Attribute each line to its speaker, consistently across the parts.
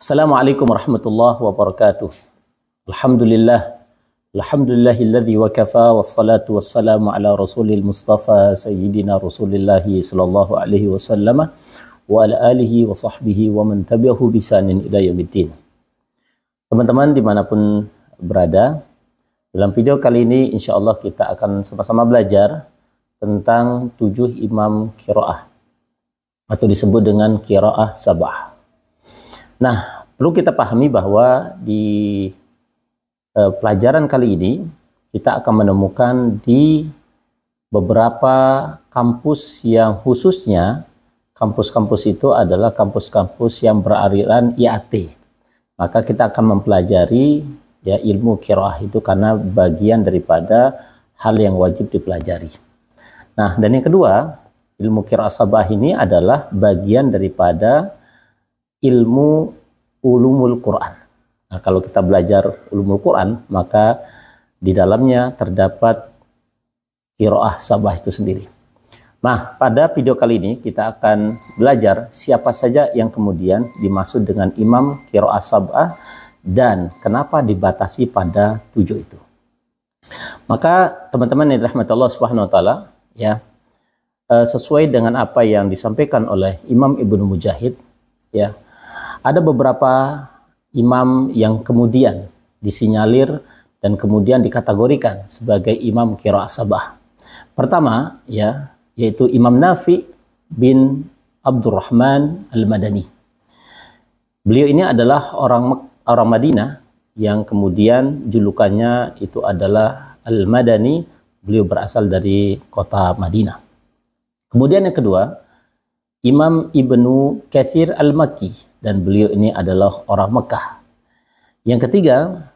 Speaker 1: Assalamualaikum warahmatullahi wabarakatuh. Alhamdulillah. Alhamdulillahilladzi wa kafa wassalatu wassalamu ala rasulil mustafa sayyidina rasulillahi sallallahu alaihi wasallam wa ala alihi wa sahbihi wa man tabi'ahu bisanin ila yaumiddin. Teman-teman dimanapun berada, dalam video kali ini insyaallah kita akan sama-sama belajar tentang 7 imam qiraah atau disebut dengan qiraah sabah. Nah, perlu kita pahami bahwa di pelajaran kali ini kita akan menemukan di beberapa kampus yang khususnya kampus-kampus itu adalah kampus-kampus yang beraliran IAT. Maka kita akan mempelajari ya ilmu qiraah itu karena bagian daripada hal yang wajib dipelajari. Nah, dan yang kedua, ilmu qiraah sabah ini adalah bagian daripada ilmu ulumul Quran. Nah, kalau kita belajar ulumul Quran, maka di dalamnya terdapat qiraah sabah itu sendiri. Nah, pada video kali ini kita akan belajar siapa saja yang kemudian dimaksud dengan imam qiraah sabah dan kenapa dibatasi pada 7 itu. Maka teman-teman yang dirahmati Allah Subhanahu wa taala, ya, sesuai dengan apa yang disampaikan oleh Imam Ibnu Mujahid, ya, ada beberapa imam yang kemudian disinyalir dan kemudian dikategorikan sebagai imam qiraah sabah. Pertama, ya, yaitu Imam Nafi bin Abdurrahman Al-Madani. Beliau ini adalah orang Madinah yang kemudian julukannya itu adalah Al-Madani. Beliau berasal dari kota Madinah. Kemudian yang kedua, Imam Ibnu Katsir Al-Makki, dan beliau ini adalah orang Mekah. Yang ketiga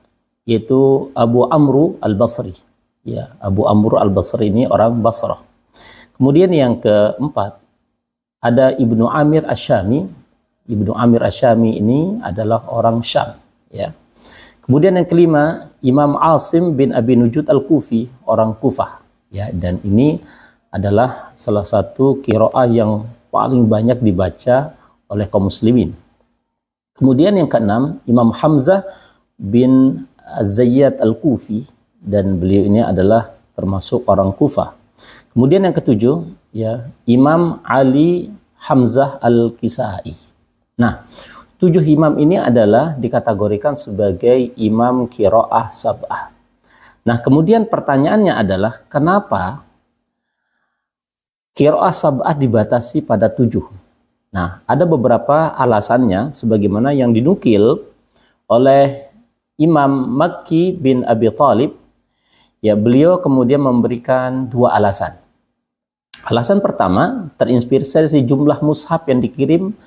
Speaker 1: yaitu Abu Amru Al-Basri. Ya, Abu Amru Al-Basri ini orang Basrah. Kemudian yang keempat ada Ibnu Amir Asy-Syami. Ibnu Amir Asy-Syami ini adalah orang Syam, ya. Kemudian yang kelima Imam Asim bin Abi Nujud Al-Kufi, orang Kufah, ya, dan ini adalah salah satu qiraah yang paling banyak dibaca oleh kaum muslimin. Kemudian yang keenam, Imam Hamzah bin Az-Zayyad Al-Kufi, dan beliau ini adalah termasuk orang Kufah. Kemudian yang ketujuh, ya, Imam Ali Hamzah Al-Kisai. Nah, 7 imam ini adalah dikategorikan sebagai imam qiraah sab'ah. Nah, kemudian pertanyaannya adalah kenapa qiraah sab'ah dibatasi pada 7? Nah, ada beberapa alasannya sebagaimana yang dinukil oleh Imam Makki bin Abi Thalib. Ya, beliau kemudian memberikan 2 alasan. Alasan pertama terinspirasi dari jumlah mushaf yang dikirim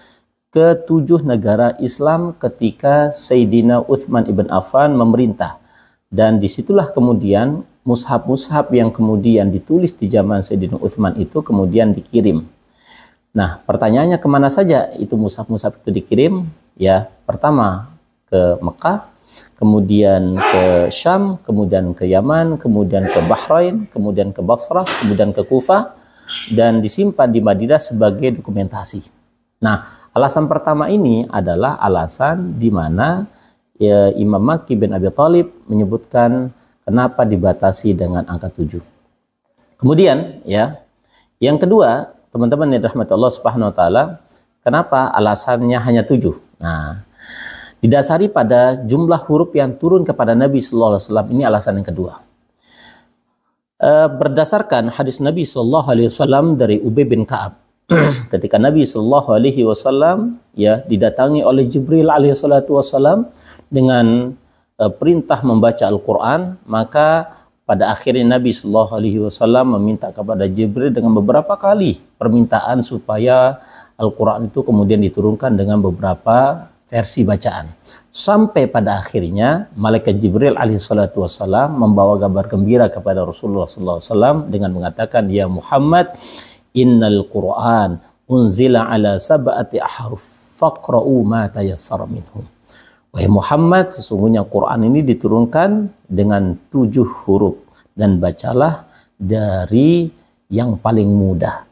Speaker 1: ke 7 negara Islam ketika Sayyidina Utsman ibn Affan memerintah. Dan disitulah kemudian mushaf-mushaf yang kemudian ditulis di zaman Sayyidina Utsman itu kemudian dikirim. Nah, pertanyaannya kemana saja itu mushaf-mushaf itu dikirim? Ya, pertama ke Mekah, kemudian ke Syam, kemudian ke Yaman, kemudian ke Bahrain, kemudian ke Basrah, kemudian ke Kufah, dan disimpan di Madinah sebagai dokumentasi. Nah, alasan pertama ini adalah alasan di mana ya, Imam Makki bin Abi Thalib menyebutkan kenapa dibatasi dengan angka 7. Kemudian, ya, yang kedua, teman-teman yang dirahmati Allah Subhanahu wa taala, kenapa alasannya hanya 7? Nah, didasari pada jumlah huruf yang turun kepada Nabi sallallahu alaihi wasallam, ini alasan yang kedua. Berdasarkan hadis Nabi sallallahu alaihi wasallam dari Ubay bin Ka'ab, ketika Nabi sallallahu alaihi wasallam ya didatangi oleh Jibril alaihi salatu wasallam dengan perintah membaca Al-Quran, maka pada akhirnya Nabi sallallahu alaihi wasallam meminta kepada Jibril dengan beberapa kali permintaan supaya Al-Quran itu kemudian diturunkan dengan beberapa versi bacaan. Sampai pada akhirnya malaikat Jibril alaihi salatu wasallam membawa kabar gembira kepada Rasulullah sallallahu alaihi wasallam dengan mengatakan, "Ya Muhammad, innal Qur'an unzila ala sab'ati ahruf faqra'u ma tayassara minhum." Wahai Muhammad, sesungguhnya Quran ini diturunkan dengan 7 huruf dan bacalah dari yang paling mudah.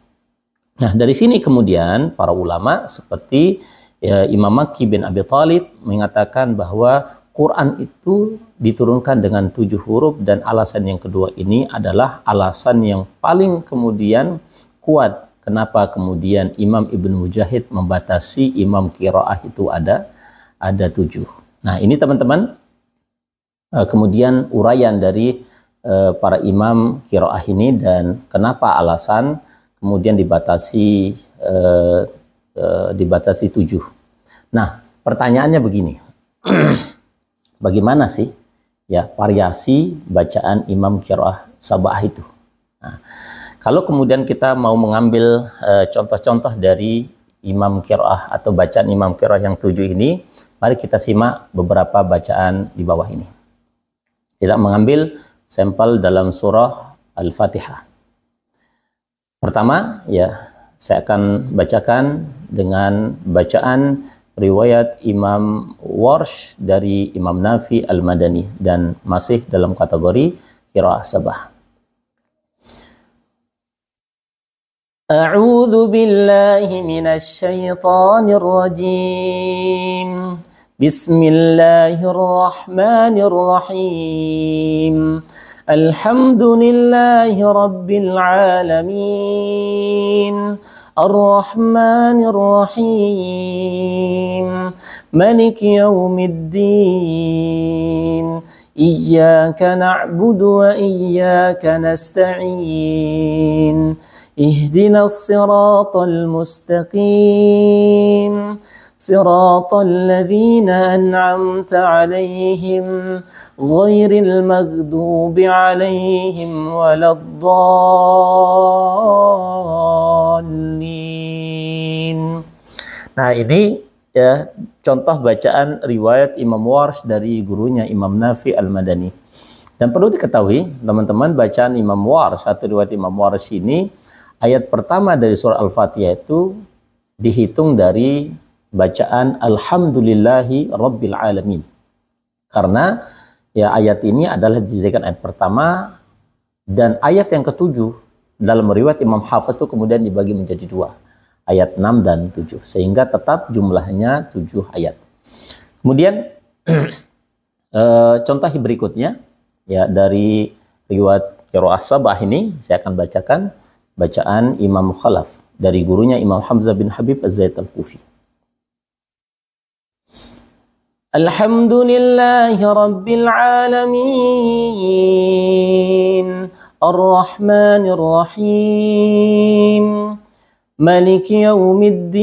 Speaker 1: Nah, dari sini kemudian para ulama seperti Imam Makki bin Abi Thalib mengatakan bahwa Quran itu diturunkan dengan 7 huruf, dan alasan yang kedua ini adalah alasan yang paling kemudian kuat. Kenapa kemudian Imam Ibnu Mujahid membatasi imam qiraah itu ada 7. Nah, ini teman-teman kemudian uraian dari para imam qiraah ini, dan kenapa alasan kemudian dibatasi 7. Nah, pertanyaannya begini. Bagaimana sih ya variasi bacaan imam qiraah sabah itu? Nah, kalau kemudian kita mau mengambil contoh-contoh dari imam qiraah atau bacaan imam qiraah yang 7 ini, mari kita simak beberapa bacaan di bawah ini. Tidak mengambil sampel dalam surah Al-Fatihah. Pertama, ya, saya akan bacakan dengan bacaan riwayat Imam Warsh dari Imam Nafi Al-Madani, dan masih dalam kategori qiraah sabah. A'udzu billahi minasy syaithanir rajim. Bismillahirrahmanirrahim. Alhamdulillahi rabbil alamin. Ar-Rahmanir Rahim. Maliki yaumiddin. Iyyaka na'budu wa iyyaka nasta'in. Ihdinas siratal mustaqim. Siratal ladzina an'amta 'alaihim ghairil maghdubi 'alaihim waladdallin. Nah, ini ya contoh bacaan riwayat Imam Warsh dari gurunya Imam Nafi Al-Madani. Dan perlu diketahui teman-teman, bacaan Imam Warsh atau riwayat Imam Warsh ini, ayat pertama dari surah Al-Fatihah itu dihitung dari bacaan Alhamdulillahi Rabbil Alamin. Karena ya ayat ini adalah dijadikan ayat pertama, dan ayat yang ketujuh dalam riwayat Imam Hafiz itu kemudian dibagi menjadi 2, ayat 6 dan 7, sehingga tetap jumlahnya 7 ayat. Kemudian contoh berikutnya ya dari riwayat qiraah sabah ini, saya akan bacakan bacaan Imam Khalaf dari gurunya Imam Hamzah bin Habib Az-Zaid Al-Kufi. Alhamdulillahi Rabbil Alamin. Ar-Rahmanir Rahim. Maliki yaumiddin.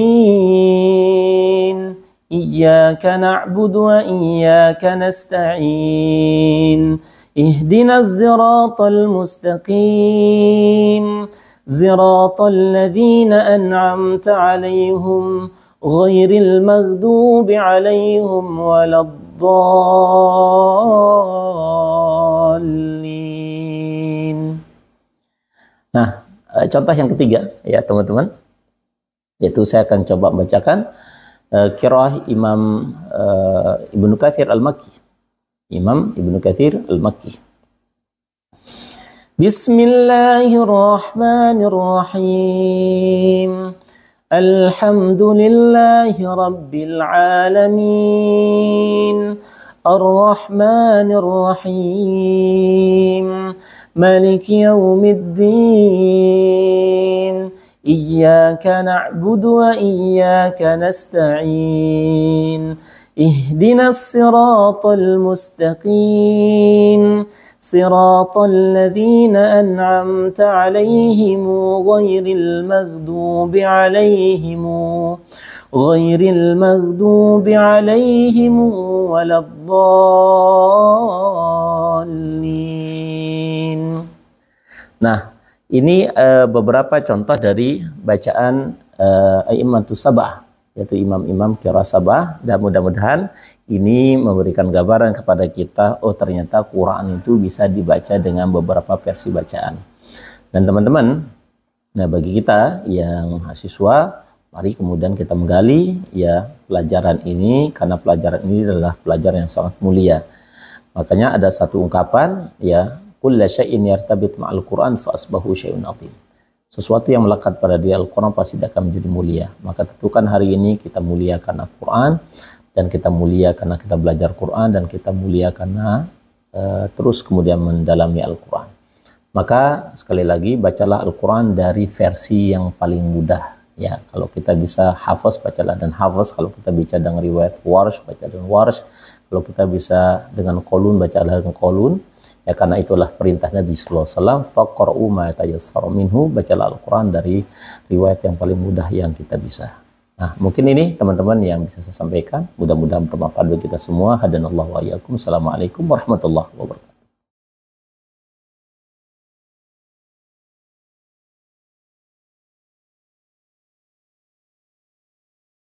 Speaker 1: Iyyaka na'budu wa iyyaka nasta'in. Ihdinas siratal mustaqim. Siratal ladzina an'amta 'alaihim ghairil maghdubi 'alaihim waladdallin. Nah, contoh yang ketiga ya teman-teman, yaitu saya akan coba membacakan qiraah Imam Ibnu Katsir Al-Makki. Imam Ibnu Katsir Al-Makki. Bismillahirrahmanirrahim. Alhamdulillahi Rabbil Alamin. Ar-Rahmanir Rahim. Maliki yaumiddin. Iyyaka na'budu wa iyyaka nasta'in. Ihdinas siratal mustaqim. Siratal ladzina an'amta 'alaihim ghairil maghdubi 'alaihim waladdallin. Nah, ini beberapa contoh dari bacaan a'immatus sab'ah, yaitu imam-imam qiraah sab'ah, dan mudah-mudahan ini memberikan gambaran kepada kita, oh ternyata Quran itu bisa dibaca dengan beberapa versi bacaan. Dan teman-teman, nah bagi kita yang mahasiswa, mari kemudian kita menggali ya pelajaran ini, karena pelajaran ini adalah pelajaran yang sangat mulia. Makanya ada satu ungkapan ya, kullu syai'in yartabit ma'al Quran fa asbahu syai'un 'azim. sesuatu yang melekat pada dia Al-Quran pasti akan menjadi mulia. Maka tentukan hari ini kita mulia karena Quran, dan kita mulia karena kita belajar Quran, dan kita mulia karena terus kemudian mendalami Al-Quran. Maka sekali lagi bacalah Al-Quran dari versi yang paling mudah. Ya, kalau kita bisa hafaz, bacalah dan hafaz. Kalau kita baca dengan riwayat Warsh, baca dengan Warsh. Kalau kita bisa dengan Qolun, bacalah dengan Qolun. Ya, karena itulah perintah Nabi sallallahu alaihi wasallam, faqra'u ma tayassara minhu, bacalah Al-Quran dari riwayat yang paling mudah yang kita bisa. Nah, mungkin ini teman-teman yang bisa saya sampaikan. Mudah-mudahan bermanfaat bagi kita semua. Hadanallahu wa iyyakum. Assalamualaikum warahmatullahi wabarakatuh.